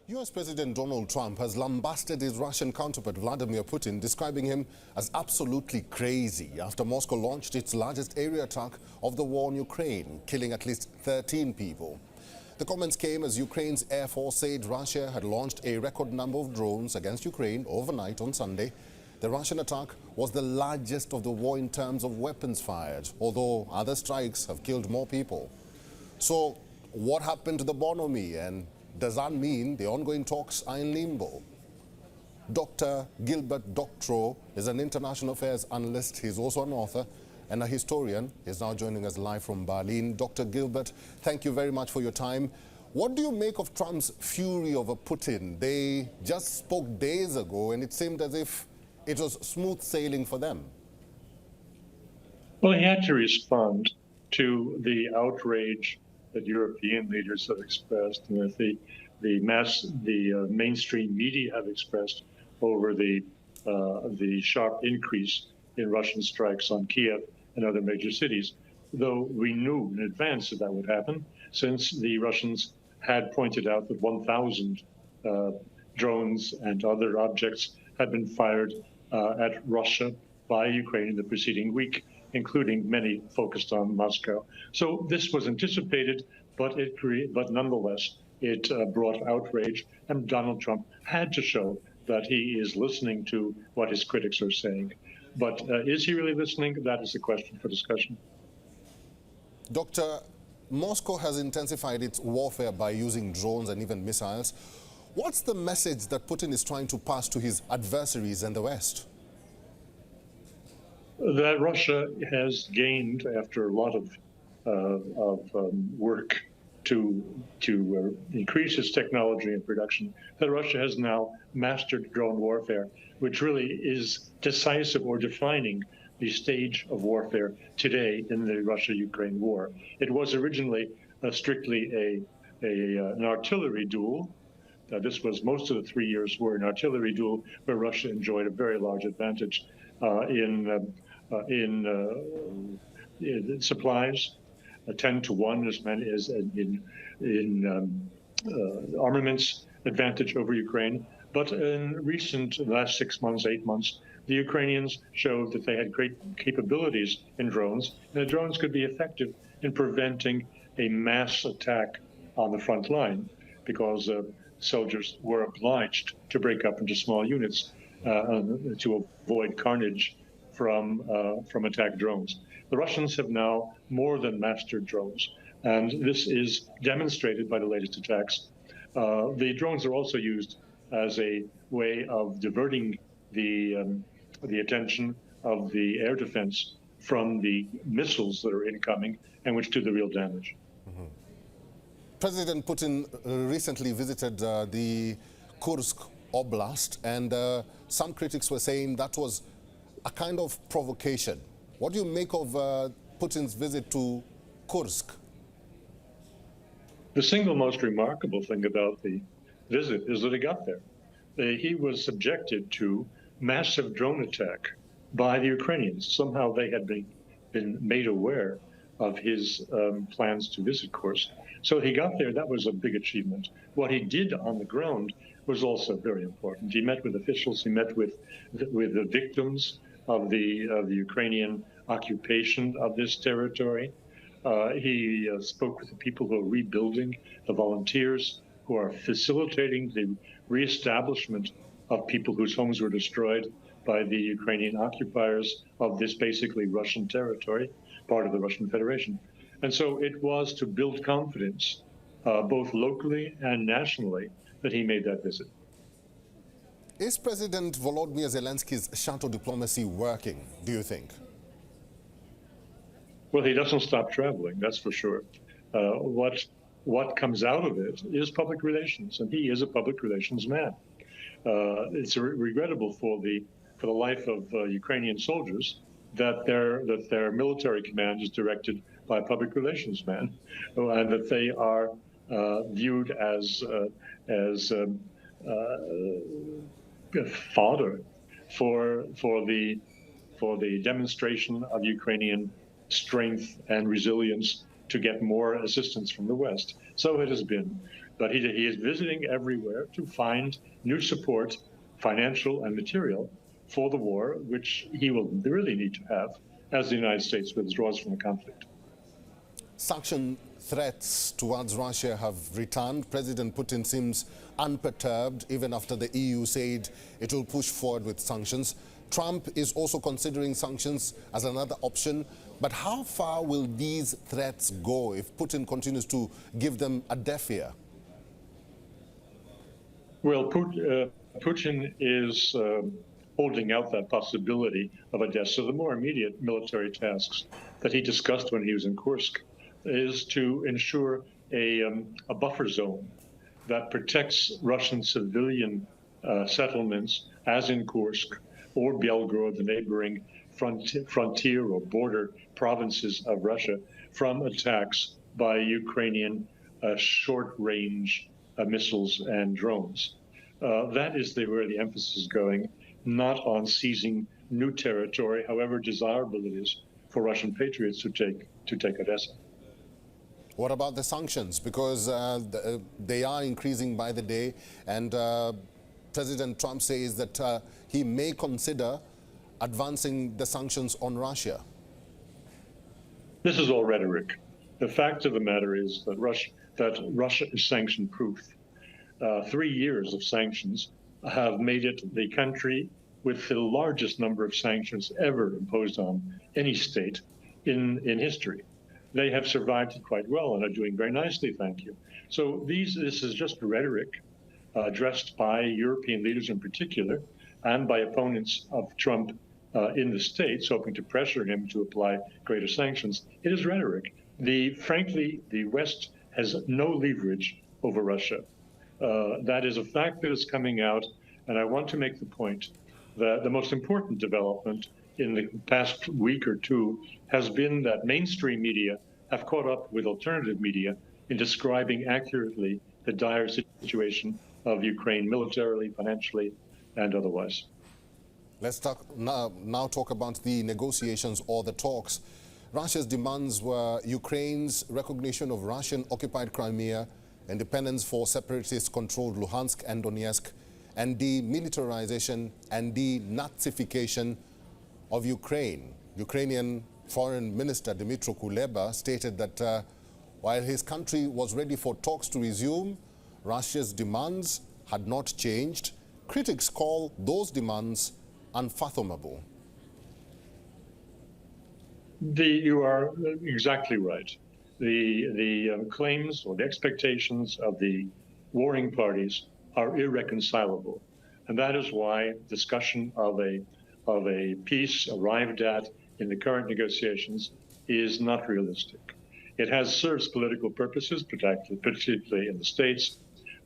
US President Donald Trump has lambasted his Russian counterpart Vladimir Putin, describing him as absolutely crazy after Moscow launched its largest aerial attack of the war in Ukraine, killing at least 13 people. The comments came as Ukraine's Air Force said Russia had launched a record number of drones against Ukraine overnight on Sunday. The Russian attack was the largest of the war in terms of weapons fired, although other strikes have killed more people. So what happened to the bonhomie, and does that mean the ongoing talks are in limbo? Dr Gilbert Doctorow is an International Affairs Analyst. He's also an author and a historian. He's now joining us live from Berlin. Dr. Gilbert, thank you very much for your time. What do you make of Trump's fury over Putin? They just spoke days ago, and it seemed as if it was smooth sailing for them. Well, he had to respond to the outrage that European leaders have expressed, and that the mainstream media have expressed over the sharp increase in Russian strikes on Kiev and other major cities. Though we knew in advance that would happen, since the Russians had pointed out that 1,000 drones and other objects had been fired at Russia by Ukraine in the preceding week, including many focused on Moscow. So this was anticipated, but nonetheless, it brought outrage, and Donald Trump had to show that he is listening to what his critics are saying. But is he really listening? That is a question for discussion. Doctor, Moscow has intensified its warfare by using drones and even missiles. What's the message that Putin is trying to pass to his adversaries in the West? That Russia has gained, after a lot of work to increase its technology and production, that Russia has now mastered drone warfare, which really is decisive or defining the stage of warfare today in the Russia-Ukraine war. It was originally strictly an artillery duel. This was most of the 3 years were an artillery duel where Russia enjoyed a very large advantage in supplies, 10 to 1 as many as in armaments advantage over Ukraine. But in last 6 months, 8 months, the Ukrainians showed that they had great capabilities in drones, and the drones could be effective in preventing a mass attack on the front line, because soldiers were obliged to break up into small units to avoid carnage from attack drones. The Russians have now more than mastered drones, and this is demonstrated by the latest attacks. The drones are also used as a way of diverting the attention of the air defense from the missiles that are incoming and which do the real damage. Mm-hmm. President Putin recently visited the Kursk Oblast, and some critics were saying that was a kind of provocation. What do you make of Putin's visit to Kursk? The single most remarkable thing about the visit is that he got there. He was subjected to massive drone attack by the Ukrainians. Somehow they had been made aware of his plans to visit Kursk. So he got there. That was a big achievement. What he did on the ground was also very important. He met with officials. He met with the victims of the Ukrainian occupation of this territory. He spoke with the people who are rebuilding, the volunteers who are facilitating the reestablishment of people whose homes were destroyed by the Ukrainian occupiers of this basically Russian territory, part of the Russian Federation. And so it was to build confidence, both locally and nationally, that he made that visit. Is President Volodymyr Zelensky's shadow diplomacy working, do you think? Well, he doesn't stop traveling, that's for sure. What comes out of it is public relations, and he is a public relations man. It's regrettable for the life of Ukrainian soldiers that their military command is directed by a public relations man, and that they are viewed as fodder for the demonstration of Ukrainian strength and resilience to get more assistance from the West. So it has been. But he is visiting everywhere to find new support, financial and material, for the war, which he will really need to have as the United States withdraws from the conflict. Sanction threats towards Russia have returned. President Putin seems unperturbed even after the EU said it will push forward with sanctions. Trump is also considering sanctions as another option. But how far will these threats go if Putin continues to give them a deaf ear? Well, Putin is holding out that possibility of a death. So the more immediate military tasks that he discussed when he was in Kursk is to ensure a buffer zone that protects Russian civilian settlements, as in Kursk or Belgorod, the neighboring frontier or border provinces of Russia, from attacks by Ukrainian short-range missiles and drones. That is where the emphasis is going, not on seizing new territory, however desirable it is for Russian patriots to take Odessa. What about the sanctions? Because they are increasing by the day, and President Trump says that he may consider advancing the sanctions on Russia. This is all rhetoric. The fact of the matter is that Russia is sanction-proof. 3 years of sanctions have made it the country with the largest number of sanctions ever imposed on any state in history. They have survived it quite well and are doing very nicely, thank you. So this is just rhetoric addressed by European leaders in particular and by opponents of Trump in the States, hoping to pressure him to apply greater sanctions. It is rhetoric. Frankly, the West has no leverage over Russia. That is a fact that is coming out, and I want to make the point that the most important development in the past week or two has been that mainstream media have caught up with alternative media in describing accurately the dire situation of Ukraine militarily, financially, and otherwise. Let's now talk about the negotiations or the talks. Russia's demands were Ukraine's recognition of Russian-occupied Crimea, independence for separatist-controlled Luhansk and Donetsk, and demilitarization and denazification of Ukraine. Ukrainian Foreign Minister Dmytro Kuleba stated that while his country was ready for talks to resume, Russia's demands had not changed. Critics call those demands unfathomable. You are exactly right. The claims or the expectations of the warring parties are irreconcilable. And that is why discussion of a peace arrived at in the current negotiations is not realistic. It serves political purposes, particularly in the States,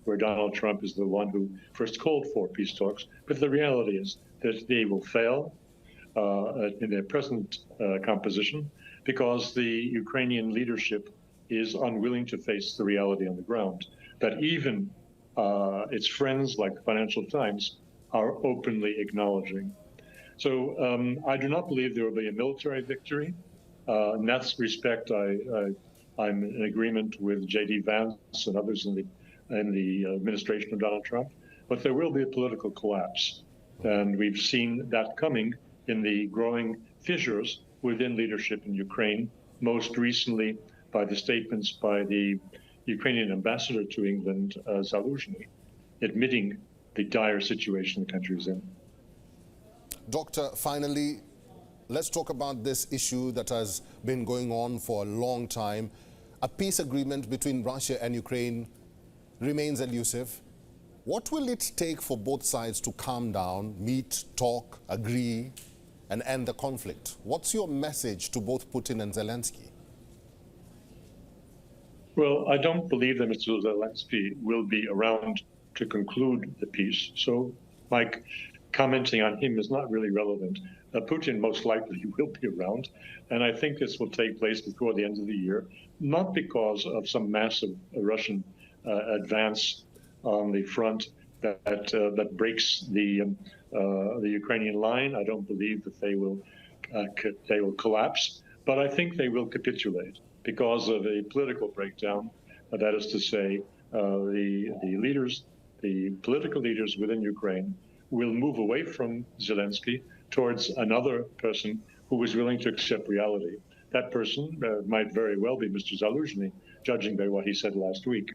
where Donald Trump is the one who first called for peace talks. But the reality is that they will fail in their present composition because the Ukrainian leadership is unwilling to face the reality on the ground, that even its friends like the Financial Times are openly acknowledging. So I do not believe there will be a military victory. In that respect, I'm in agreement with J.D. Vance and others in the administration of Donald Trump, but there will be a political collapse. And we've seen that coming in the growing fissures within leadership in Ukraine, most recently by the statements by the Ukrainian ambassador to England, Zelensky, admitting the dire situation the country is in. Doctor, finally, let's talk about this issue that has been going on for a long time. A peace agreement between Russia and Ukraine remains elusive. What will it take for both sides to calm down, meet, talk, agree, and end the conflict? What's your message to both Putin and Zelensky? Well, I don't believe that Mr. Zelensky will be around to conclude the peace. So my commenting on him is not really relevant. Putin most likely will be around, and I think this will take place before the end of the year, not because of some massive Russian advance on the front that breaks the Ukrainian line. I don't believe that they will collapse, but I think they will capitulate because of a political breakdown. That is to say, the leaders, the political leaders within Ukraine, will move away from Zelensky towards another person who is willing to accept reality. That person might very well be Mr. Zaluzhny, judging by what he said last week.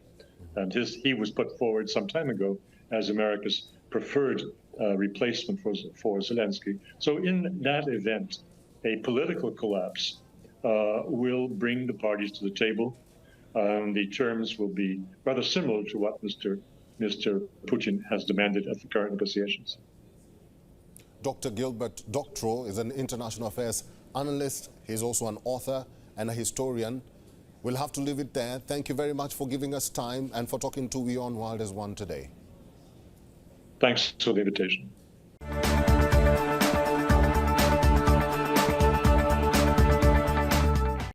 And he was put forward some time ago as America's preferred replacement for Zelensky. So in that event, a political collapse will bring the parties to the table. The terms will be rather similar to what Mr. Putin has demanded at the current negotiations. Dr. Gilbert Doctorow is an international affairs analyst. He's also an author and a historian. We'll have to leave it there. Thank you very much for giving us time and for talking to WION World as One today. Thanks for the invitation.